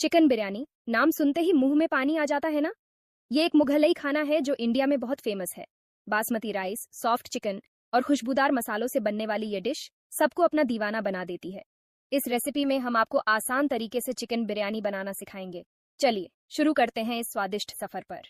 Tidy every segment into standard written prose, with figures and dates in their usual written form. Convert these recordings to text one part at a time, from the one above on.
Chicken biryani, नाम सुनते ही मुंह में पानी आ जाता है ना। ये एक मुगलई खाना है जो इंडिया में बहुत फेमस है। बासमती राइस, सॉफ्ट चिकन और खुशबूदार मसालों से बनने वाली ये डिश सबको अपना दीवाना बना देती है। इस रेसिपी में हम आपको आसान तरीके से चिकन बिरयानी बनाना सिखाएंगे। चलिए शुरू करते हैं इस स्वादिष्ट सफर पर।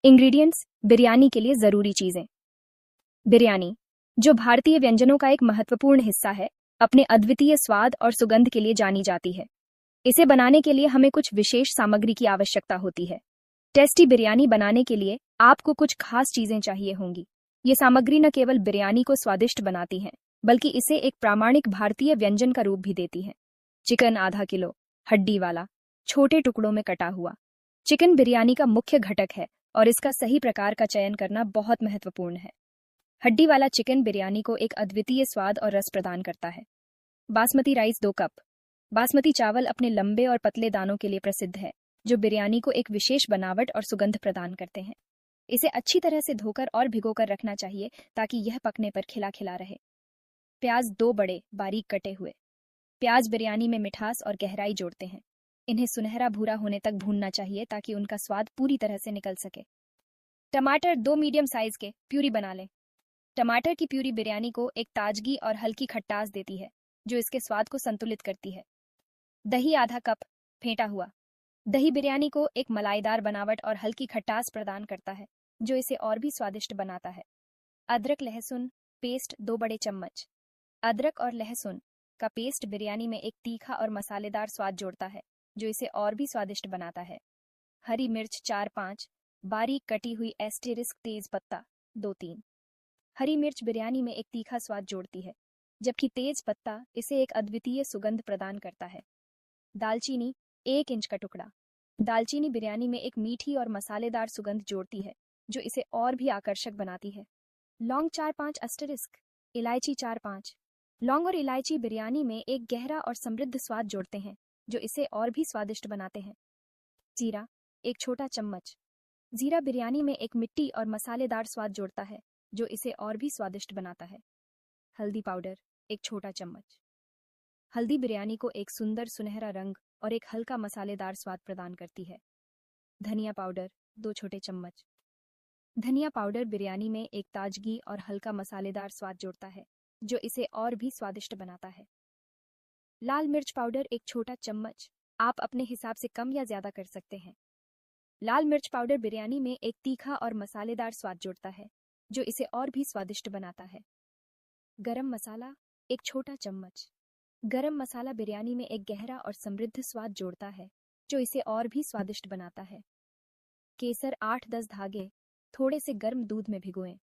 इंग्रेडिएंट्स बिरयानी के लिए जरूरी चीजें। बिरयानी, जो भारतीय व्यंजनों का एक महत्वपूर्ण हिस्सा है, अपने अद्वितीय स्वाद और सुगंध के लिए जानी जाती है। इसे बनाने के लिए हमें कुछ विशेष सामग्री की आवश्यकता होती है। टेस्टी बिरयानी बनाने के लिए आपको कुछ खास चीजें चाहिए होंगी। ये सामग्री न केवल बिरयानी को स्वादिष्ट बनाती हैं, बल्कि इसे एक प्रामाणिक भारतीय व्यंजन का रूप भी देती हैं। चिकन आधा किलो, हड्डी वाला, छोटे टुकड़ों में कटा हुआ। चिकन बिरयानी का मुख्य घटक है और इसका सही प्रकार का चयन करना बहुत महत्वपूर्ण है। हड्डी वाला चिकन बिरयानी को एक अद्वितीय स्वाद और रस प्रदान करता है। Basmati rice 2 cup. बासमती चावल अपने लंबे और पतले दानों के लिए प्रसिद्ध है, जो बिरयानी को एक विशेष बनावट और सुगंध प्रदान करते हैं। इसे अच्छी तरह से धोकर और भिगोकर रखना चाहिए ताकि यह पकने पर खिला खिला रहे। प्याज 2 बड़े, बारीक कटे हुए। प्याज बिरयानी में मिठास और गहराई जोड़ते हैं। इन्हें सुनहरा भूरा होने तक भूनना चाहिए ताकि उनका स्वाद पूरी तरह से निकल सके। टमाटर 2 मीडियम साइज के, प्यूरी बना लें। टमाटर की प्यूरी बिरयानी को एक ताजगी और हल्की खट्टास देती है, जो इसके स्वाद को संतुलित करती है। दही आधा कप, फेंटा हुआ। दही बिरयानी को एक मलाईदार बनावट और हल्की खट्टास प्रदान करता है, जो इसे और भी स्वादिष्ट बनाता है। अदरक लहसुन पेस्ट 2 बड़े चम्मच। अदरक और लहसुन का पेस्ट बिरयानी में एक तीखा और मसालेदार स्वाद जोड़ता है, जो इसे और भी स्वादिष्ट बनाता है। हरी मिर्च 4-5, बारीक कटी हुई एस्टेरिस्क तेज पत्ता 2-3। हरी मिर्च बिरयानी में एक तीखा स्वाद जोड़ती है, जबकि तेज पत्ता इसे एक अद्वितीय सुगंध प्रदान करता है। दालचीनी 1 इंच का टुकड़ा। दालचीनी बिरयानी में एक मीठी और मसालेदार सुगंध जोड़ती है, जो इसे और भी आकर्षक बनाती है। लौंग 4-5 एस्टेरिस्क। इलायची 4-5। लौंग और इलायची बिरयानी में एक गहरा और समृद्ध स्वाद जोड़ते हैं, जो इसे और भी स्वादिष्ट बनाते हैं। जीरा 1 छोटा चम्मच। जीरा बिरयानी में एक मिट्टी और मसालेदार स्वाद जोड़ता है, जो इसे और भी स्वादिष्ट बनाता है। हल्दी पाउडर 1 छोटा चम्मच। हल्दी बिरयानी को एक सुंदर सुनहरा रंग और एक हल्का मसालेदार स्वाद प्रदान करती है। धनिया पाउडर 2 छोटे चम्मच। धनिया पाउडर बिरयानी में एक ताजगी और हल्का मसालेदार स्वाद जोड़ता है, जो इसे और भी स्वादिष्ट बनाता है। लाल मिर्च पाउडर 1 छोटा चम्मच। आप अपने हिसाब से कम या ज्यादा कर सकते हैं। लाल मिर्च पाउडर बिरयानी में एक तीखा और मसालेदार स्वाद जोड़ता है, जो इसे और भी स्वादिष्ट बनाता है। गरम मसाला 1 छोटा चम्मच। गरम मसाला बिरयानी में एक गहरा और समृद्ध स्वाद जोड़ता है, जो इसे और भी स्वादिष्ट बनाता है। केसर 8-10 धागे, थोड़े से गर्म दूध में भिगोएं।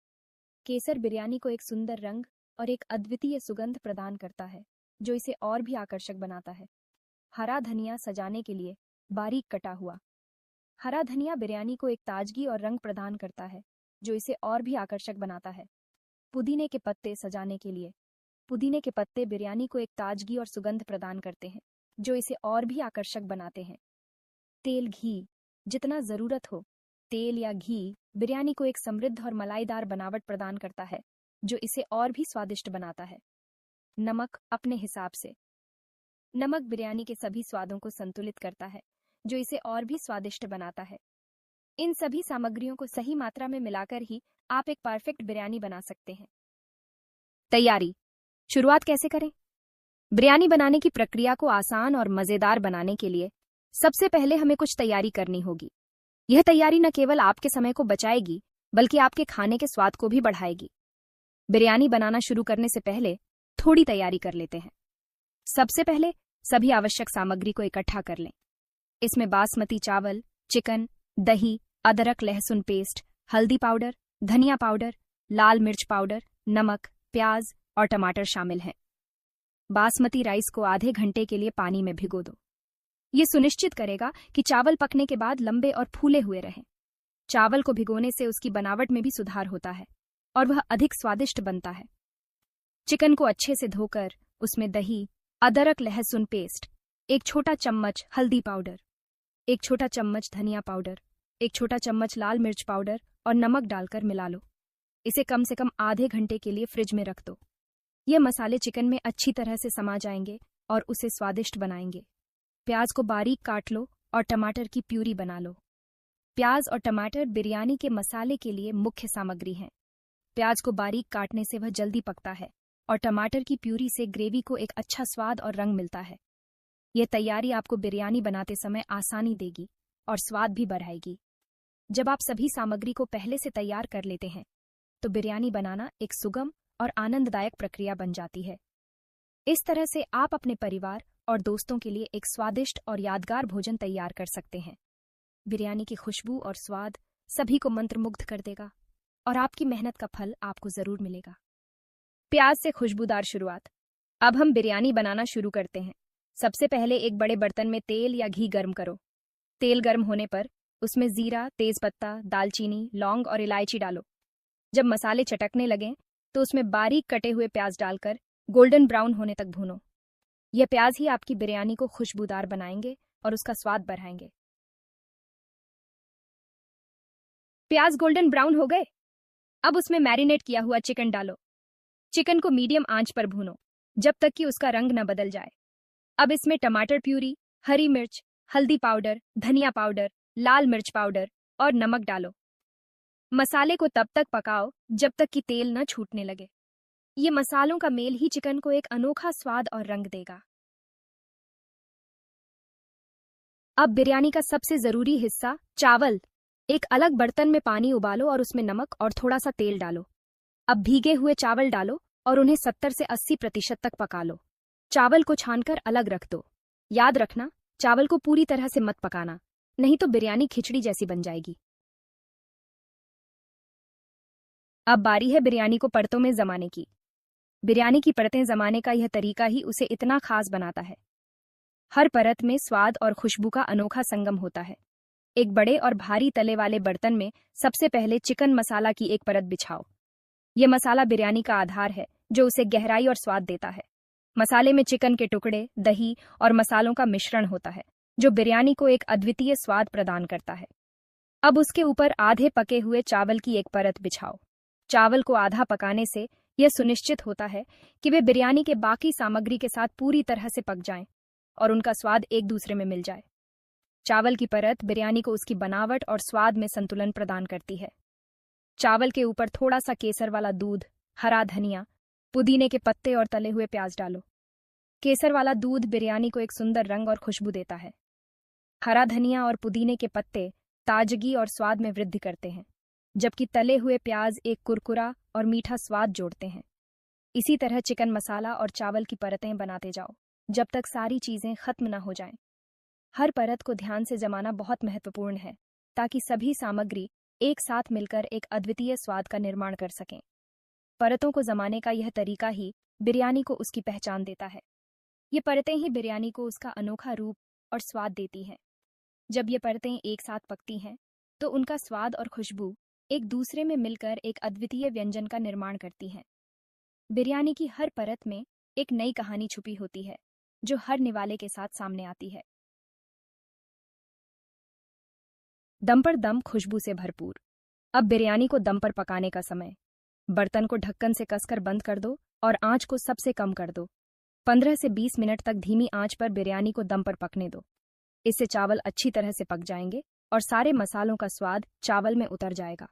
केसर बिरयानी को एक सुंदर रंग और एक अद्वितीय सुगंध प्रदान करता है, जो इसे और भी आकर्षक बनाता है। हरा धनिया सजाने के लिए, बारीक कटा हुआ। हरा धनिया बिरयानी को एक ताजगी और रंग प्रदान करता है, जो इसे और भी आकर्षक बनाता है। पुदीने के पत्ते सजाने के लिए। पुदीने के पत्ते बिरयानी को एक ताजगी और सुगंध प्रदान करते हैं, जो इसे और भी आकर्षक बनाते हैं। तेल घी जितना जरूरत हो। तेल या घी बिरयानी को एक समृद्ध और मलाईदार बनावट प्रदान करता है, जो इसे और भी स्वादिष्ट बनाता है। नमक अपने हिसाब से। नमक बिरयानी के सभी स्वादों को संतुलित करता है, जो इसे और भी स्वादिष्ट बनाता है। इन सभी सामग्रियों को सही मात्रा में मिलाकर ही आप एक परफेक्ट बिरयानी बना सकते हैं। तैयारी। शुरुआत कैसे करें? बिरयानी बनाने की प्रक्रिया को आसान और मजेदार बनाने के लिए सबसे पहले हमें कुछ तैयारी करनी होगी। यह तैयारी न केवल आपके समय को बचाएगी, बल्कि आपके खाने के स्वाद को भी बढ़ाएगी। बिरयानी बनाना शुरू करने से पहले थोड़ी तैयारी कर लेते हैं। सबसे पहले सभी आवश्यक सामग्री को इकट्ठा कर लें। इसमें बासमती चावल, चिकन, दही, अदरक लहसुन पेस्ट, हल्दी पाउडर, धनिया पाउडर, लाल मिर्च पाउडर, नमक, प्याज और टमाटर शामिल हैं। बासमती राइस को आधे घंटे के लिए पानी में भिगो दो। ये सुनिश्चित करेगा कि चावल पकने के बाद लंबे और फूले हुए रहें। चावल को भिगोने से उसकी बनावट में भी सुधार होता है और वह अधिक स्वादिष्ट बनता है। चिकन को अच्छे से धोकर उसमें दही, अदरक लहसुन पेस्ट, 1 छोटा चम्मच हल्दी पाउडर, 1 छोटा चम्मच धनिया पाउडर, 1 छोटा चम्मच लाल मिर्च पाउडर और नमक डालकर मिला लो। इसे कम से कम आधे घंटे के लिए फ्रिज में रख दो। ये मसाले चिकन में अच्छी तरह से समा जाएंगे और उसे स्वादिष्ट बनाएंगे। प्याज को बारीक काट लो और टमाटर की प्यूरी बना लो। प्याज और टमाटर बिरयानी के मसाले के लिए मुख्य सामग्री हैं। प्याज को बारीक काटने से वह जल्दी पकता है और टमाटर की प्यूरी से ग्रेवी को एक अच्छा स्वाद और रंग मिलता है। यह तैयारी आपको बिरयानी बनाते समय आसानी देगी और स्वाद भी बढ़ाएगी। जब आप सभी सामग्री को पहले से तैयार कर लेते हैं तो बिरयानी बनाना एक सुगम और आनंददायक प्रक्रिया बन जाती है। इस तरह से आप अपने परिवार और दोस्तों के लिए एक स्वादिष्ट और यादगार भोजन तैयार कर सकते हैं। बिरयानी की खुशबू और स्वाद सभी को मंत्रमुग्ध कर देगा और आपकी मेहनत का फल आपको जरूर मिलेगा। प्याज से खुशबूदार शुरुआत। अब हम बिरयानी बनाना शुरू करते हैं। सबसे पहले एक बड़े बर्तन में तेल या घी गर्म करो। तेल गर्म होने पर उसमें जीरा, तेजपत्ता, दालचीनी, लौंग और इलायची डालो। जब मसाले चटकने लगें तो उसमें बारीक कटे हुए प्याज डालकर गोल्डन ब्राउन होने तक भूनो। यह प्याज ही आपकी बिरयानी को खुशबूदार बनाएंगे और उसका स्वाद बढ़ाएंगे। प्याज गोल्डन ब्राउन हो गए, अब उसमें मैरिनेट किया हुआ चिकन डालो। चिकन को मीडियम आंच पर भूनो जब तक कि उसका रंग न बदल जाए। अब इसमें टमाटर प्यूरी, हरी मिर्च, हल्दी पाउडर, धनिया पाउडर, लाल मिर्च पाउडर और नमक डालो। मसाले को तब तक पकाओ जब तक कि तेल न छूटने लगे। ये मसालों का मेल ही चिकन को एक अनोखा स्वाद और रंग देगा। अब बिरयानी का सबसे जरूरी हिस्सा, चावल। एक अलग बर्तन में पानी उबालो और उसमें नमक और थोड़ा सा तेल डालो। अब भीगे हुए चावल डालो और उन्हें 70 से 80% तक पका लो। चावल को छानकर अलग रख दो। याद रखना, चावल को पूरी तरह से मत पकाना, नहीं तो बिरयानी खिचड़ी जैसी बन जाएगी। अब बारी है बिरयानी को परतों में जमाने की। बिरयानी की परतें जमाने का यह तरीका ही उसे इतना खास बनाता है। हर परत में स्वाद और खुशबू का अनोखा संगम होता है। एक बड़े और भारी तले वाले बर्तन में सबसे पहले चिकन मसाला की एक परत बिछाओ। यह मसाला बिरयानी का आधार है जो उसे गहराई और स्वाद देता है। मसाले में चिकन के टुकड़े, दही और मसालों का मिश्रण होता है जो बिरयानी को एक अद्वितीय स्वाद प्रदान करता है। अब उसके ऊपर आधे पके हुए चावल की एक परत बिछाओ। चावल को आधा पकाने से यह सुनिश्चित होता है कि वे बिरयानी के बाकी सामग्री के साथ पूरी तरह से पक जाएं और उनका स्वाद एक दूसरे में मिल जाए। चावल की परत बिरयानी को उसकी बनावट और स्वाद में संतुलन प्रदान करती है। चावल के ऊपर थोड़ा सा केसर वाला दूध, हरा धनिया, पुदीने के पत्ते और तले हुए प्याज डालो। केसर वाला दूध बिरयानी को एक सुंदर रंग और खुशबू देता है। हरा धनिया और पुदीने के पत्ते ताजगी और स्वाद में वृद्धि करते हैं, जबकि तले हुए प्याज एक कुरकुरा और मीठा स्वाद जोड़ते हैं। इसी तरह चिकन मसाला और चावल की परतें बनाते जाओ जब तक सारी चीजें खत्म न हो जाएं। हर परत को ध्यान से जमाना बहुत महत्वपूर्ण है ताकि सभी सामग्री एक साथ मिलकर एक अद्वितीय स्वाद का निर्माण कर सकें। परतों को जमाने का यह तरीका ही बिरयानी को उसकी पहचान देता है। ये परतें ही बिरयानी को उसका अनोखा रूप और स्वाद देती हैं। जब ये परतें एक साथ पकती हैं तो उनका स्वाद और खुशबू एक दूसरे में मिलकर एक अद्वितीय व्यंजन का निर्माण करती हैं। बिरयानी की हर परत में एक नई कहानी छुपी होती है जो हर निवाले के साथ सामने आती है। दम पर दम, खुशबू से भरपूर। अब बिरयानी को दम पर पकाने का समय। बर्तन को ढक्कन से कसकर बंद कर दो और आंच को सबसे कम कर दो। 15 से 20 मिनट तक धीमी आंच पर बिरयानी को दम पर पकने दो। इससे चावल अच्छी तरह से पक जाएंगे और सारे मसालों का स्वाद चावल में उतर जाएगा।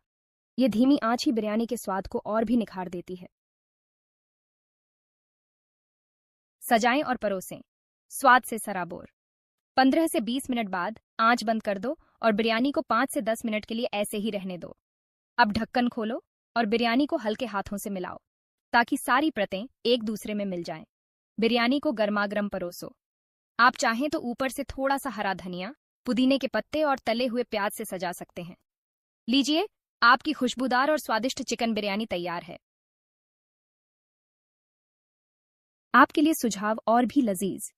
ये धीमी आंच ही बिरयानी के स्वाद को और भी निखार देती है। सजाएं और परोसें, स्वाद से सराबोर। 15 से 20 मिनट बाद आंच बंद कर दो और बिरयानी को 5 से 10 मिनट के लिए ऐसे ही रहने दो। अब ढक्कन खोलो और बिरयानी को हल्के हाथों से मिलाओ ताकि सारी परतें एक दूसरे में मिल जाएं। बिरयानी को गर्मागर्म परोसो। आप चाहें तो ऊपर से थोड़ा सा हरा धनिया, पुदीने के पत्ते और तले हुए प्याज से सजा सकते हैं। लीजिए, आपकी खुशबूदार और स्वादिष्ट चिकन बिरयानी तैयार है। आपके लिए सुझाव और भी लजीज।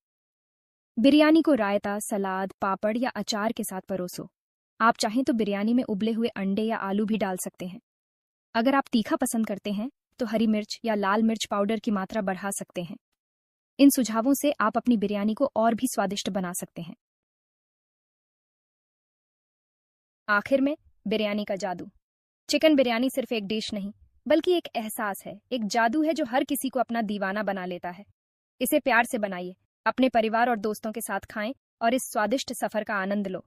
बिरयानी को रायता, सलाद, पापड़ या अचार के साथ परोसो। आप चाहें तो बिरयानी में उबले हुए अंडे या आलू भी डाल सकते हैं। अगर आप तीखा पसंद करते हैं तो हरी मिर्च या लाल मिर्च पाउडर की मात्रा बढ़ा सकते हैं। इन सुझावों से आप अपनी बिरयानी को और भी स्वादिष्ट बना सकते हैं। आखिर में, बिरयानी का जादू। चिकन बिरयानी सिर्फ एक डिश नहीं, बल्कि एक एहसास है, एक जादू है जो हर किसी को अपना दीवाना बना लेता है। इसे प्यार से बनाइए, अपने परिवार और दोस्तों के साथ खाएं और इस स्वादिष्ट सफर का आनंद लो।